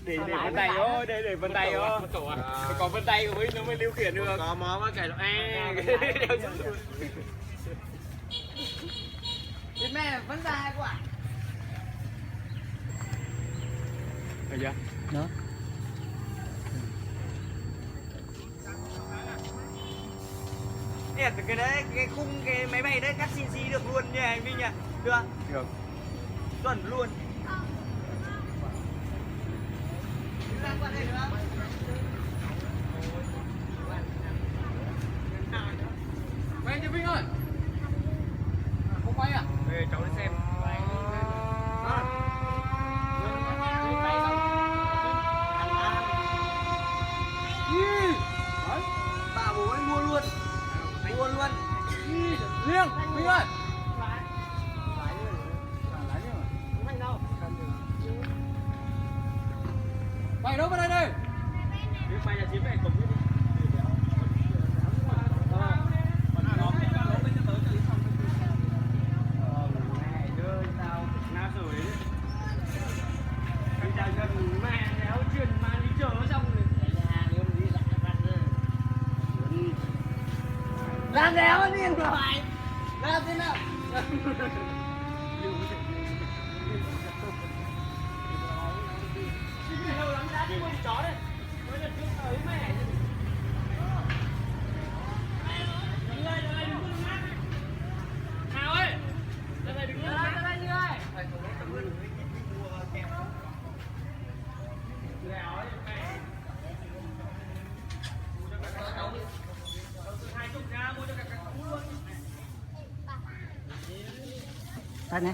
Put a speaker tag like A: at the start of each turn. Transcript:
A: để vân tay vô, để vân tay vô. Có vân tay của nó mới điều khiển được. Có mó mà cái nó
B: Thì mẹ vẫn dài quá.
A: Thấy chưa?
B: Đó. Cái đấy, cái khung cái máy bay đấy cắt CNC được luôn nha anh Vinh nhỉ? Được.
A: Được.
B: Chuẩn luôn.
A: Quay cho Vinh ơi. Không quay à? Về cháu đi xem.
B: Bà bố anh mua luôn. Mua luôn.
A: Liêng, Vinh ơi. Quay đâu vào đây đây? Mày là chiếm về cổng đi.
B: Làm đéo đi điện thoại. Làm thế nào? Chó đấy. Mới là trước tới mẹ.
A: Nào ơi. Ra đây đứng lên.
B: Ra đây đi ơi. Đây này.